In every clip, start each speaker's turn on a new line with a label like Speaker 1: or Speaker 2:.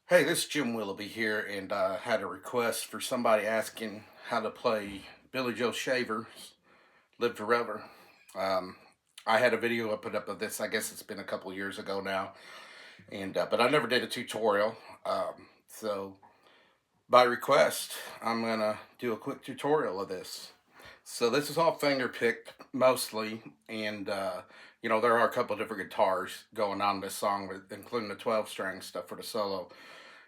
Speaker 1: Hey, this is Jim Willoughby here, and I had a request for somebody asking how to play Billy Joe Shaver's Live Forever. Um, I had a video I put up of this. I guess it's been a couple years ago now, and but I never did a tutorial. So by request, I'm gonna do a quick tutorial of this. So this is all finger picked mostly, and there are a couple different guitars going on this song, including the 12 string stuff for the solo.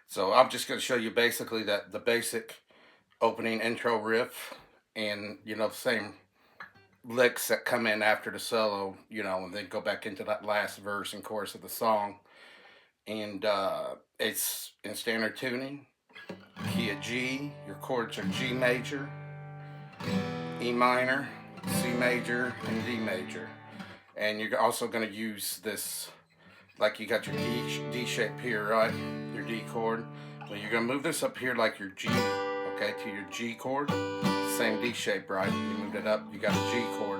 Speaker 1: So I'm just going to show you basically that the basic opening intro riff, and the same licks that come in after the solo, and then go back into that last verse and chorus of the song. And it's in standard tuning, key of G. Your chords are G major, E minor, C major, and D major. And you're also going to use this, like you got your D shape here, right? Your D chord. Well, you're going to move this up here like your G, okay, to your G chord. Same D shape, right? You moved it up, you got a G chord.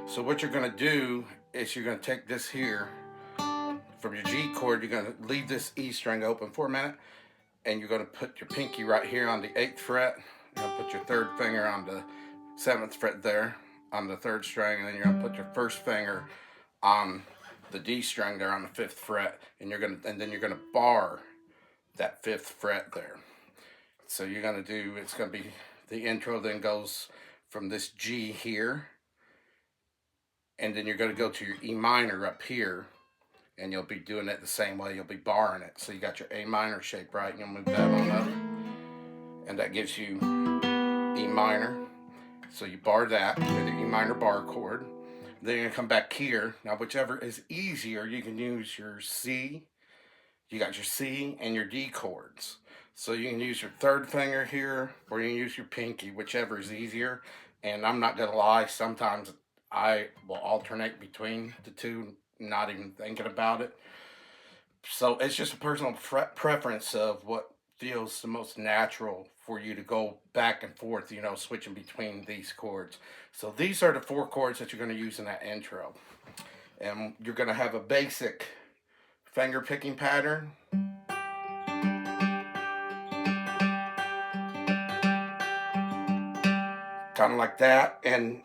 Speaker 1: So what you're going to do is you're going to take this here from your G chord, you're going to leave this E string open for a minute, and you're going to put your pinky right here on the 8th fret. You're going to put your third finger on the 7th fret there on the 3rd string, and then you're going to put your first finger on the D string there on the 5th fret, and then you're gonna bar that 5th fret there. So it's gonna be the intro. Then goes from this G here, and then you're gonna go to your E minor up here, and you'll be doing it the same way. You'll be barring it. So you got your A minor shape, right? And you'll move that on up, and that gives you E minor. So you bar that with the E minor bar chord. Then you're gonna come back here. Now, whichever is easier, you can use your C. You got your C and your D chords. So you can use your third finger here, or you can use your pinky, whichever is easier. And I'm not gonna lie, sometimes I will alternate between the two, not even thinking about it. So it's just a personal preference of what feels the most natural for you to go back and forth, switching between these chords. So these are the 4 chords that you're going to use in that intro. And you're going to have a basic finger picking pattern. Kind of like that. And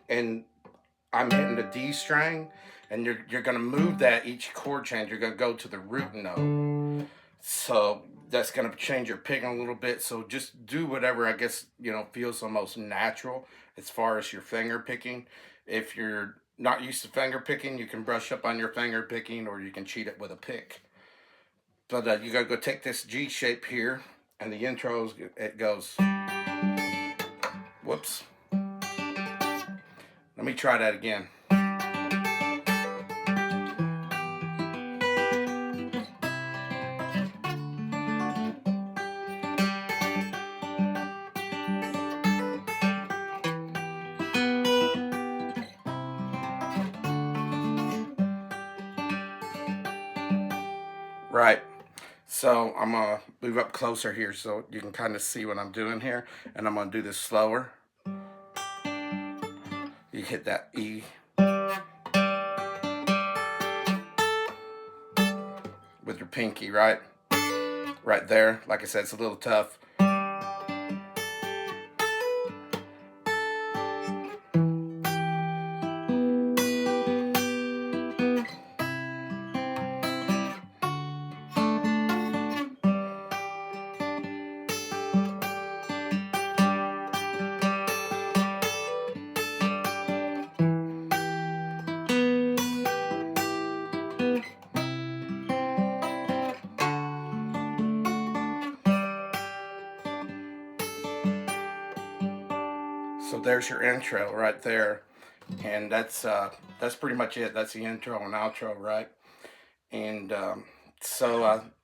Speaker 1: I'm hitting the D string, and you're going to move that each chord change. You're going to go to the root note. So that's going to change your picking a little bit. So just do whatever, I guess, feels the most natural as far as your finger picking. If you're not used to finger picking, you can brush up on your finger picking, or you can cheat it with a pick. But you got to go take this G shape here, and the intro, it goes, whoops. Let me try that again. Right. So I'm going to move up closer here so you can kind of see what I'm doing here. And I'm going to do this slower. You hit that E with your pinky, right? Right there. Like I said, it's a little tough. So there's your intro right there, and that's pretty much it. That's the intro and outro, right? And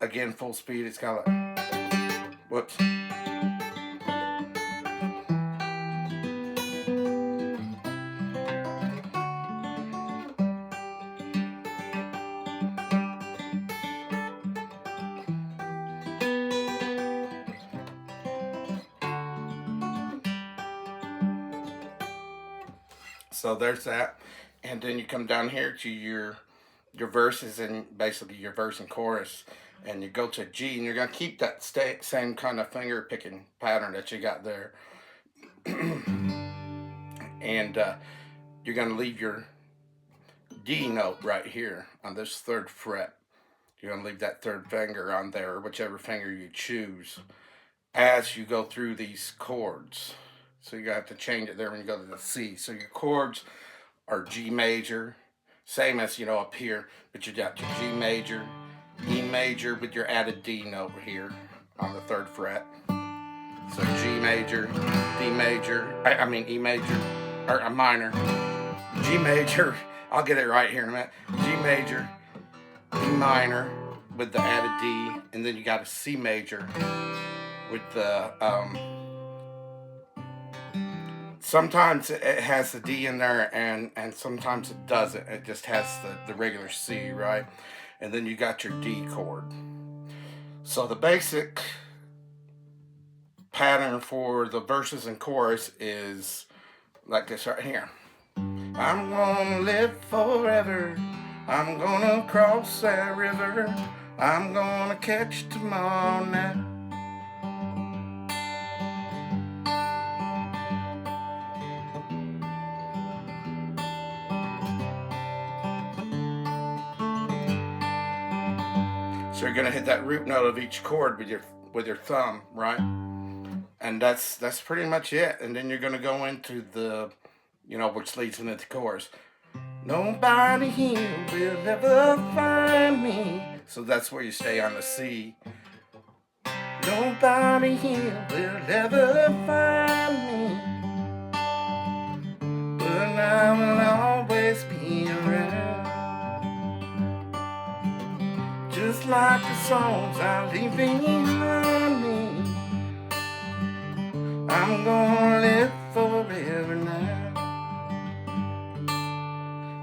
Speaker 1: again, full speed. It's kind of like, whoops. So there's that, and then you come down here to your verses, and basically your verse and chorus. and you go to G, and you're going to keep that same kind of finger picking pattern that you got there. And you're going to leave your D note right here on this 3rd fret. You're going to leave that 3rd finger on there, or whichever finger you choose, as you go through these chords. So you're going to have to change it there when you go to the C. So your chords are G major, same as, you know, up here, but you got your G major, E major with your added D note here on the 3rd fret. So G major, D major, I mean E major, or a minor, G major, I'll get it right here in a minute, G major, E minor with the added D, and then you got a C major with the, sometimes it has the D in there, and sometimes it doesn't. It just has the regular C, right? And then you got your D chord. So the basic pattern for the verses and chorus is like this right here. I'm gonna live forever. I'm gonna cross that river. I'm gonna catch tomorrow now. So you're gonna hit that root note of each chord with your thumb, right? And that's pretty much it. And then you're gonna go into the, you know, which leads into the chorus. Nobody here will ever find me. So that's where you stay on the C. Nobody here will ever find me, but I will always be around. Just like the songs I leave behind me, I'm gonna live forever now.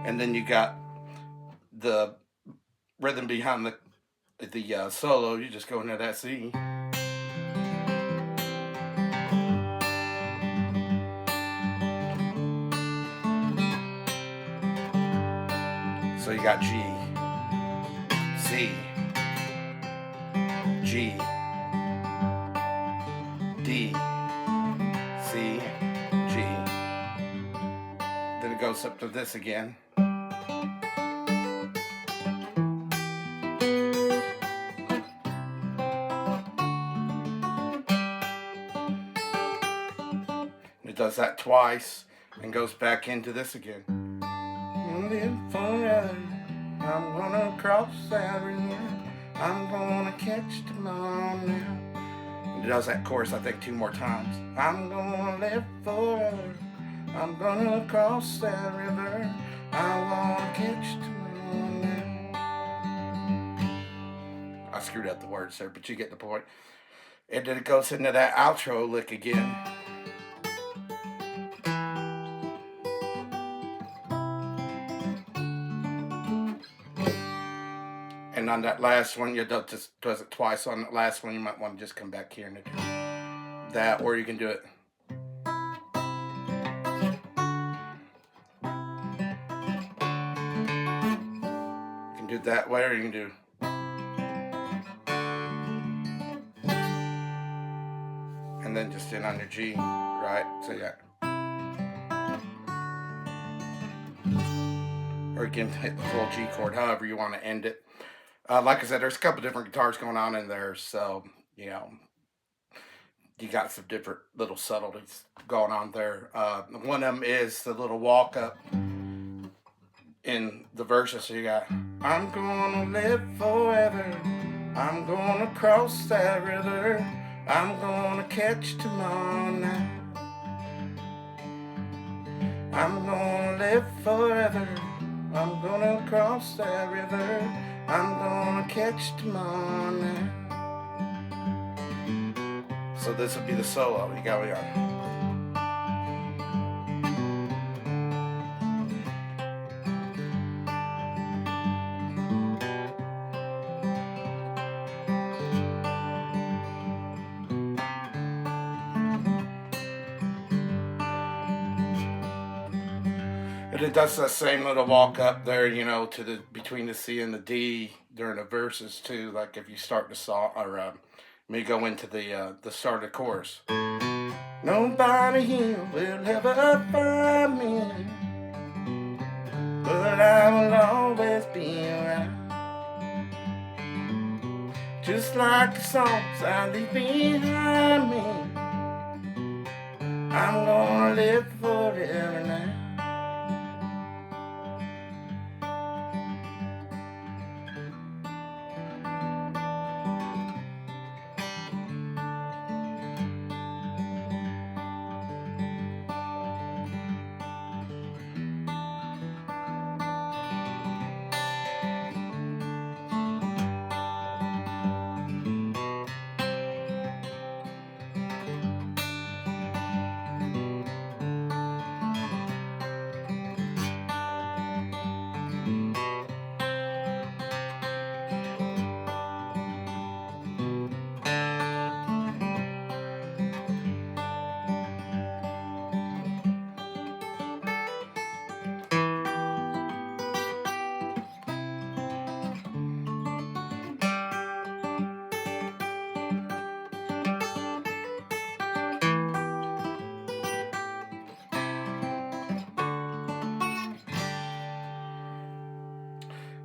Speaker 1: And then you got the rhythm behind the solo. You just go into that C. So you got G, C, G, D, C, G. Then it goes up to this again. It does that twice and goes back into this again. Live forever. I'm gonna cross that river. I'm gonna catch tomorrow now. And it does that chorus, I think, 2 more times. I'm gonna live forever. I'm gonna cross that river. I'm gonna catch tomorrow now. I screwed up the words there, but you get the point. And then it goes into that outro lick again. And on that last one, you just does it twice. On that last one, you might want to just come back here and do that, or you can do it. You can do it that way, or you can do. And then just in on your G, right? So yeah. Or you can hit the full G chord, however you want to end it. Like I said, there's a couple different guitars going on in there, so, you know, you got some different little subtleties going on there. One of them is the little walk up in the verses. So you got, I'm gonna live forever, I'm gonna cross that river, I'm gonna catch tomorrow now. I'm gonna live forever, I'm gonna cross that river, I'm gonna catch tomorrow now. So this would be the solo. You got it on. And it does that same little walk up there, you know, to the between the C and the D, during the verses too. Like if you start the song, or me go into the start of the chorus. Nobody here will ever find me, but I will always be around. Just like the songs I leave behind me, I'm gonna live forever now.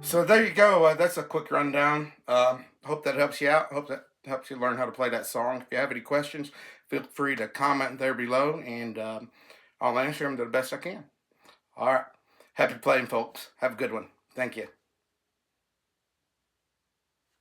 Speaker 1: So there you go. That's a quick rundown. Hope that helps you out. Hope that helps you learn how to play that song. If you have any questions, feel free to comment there below, and I'll answer them to the best I can. All right. Happy playing, folks. Have a good one. Thank you.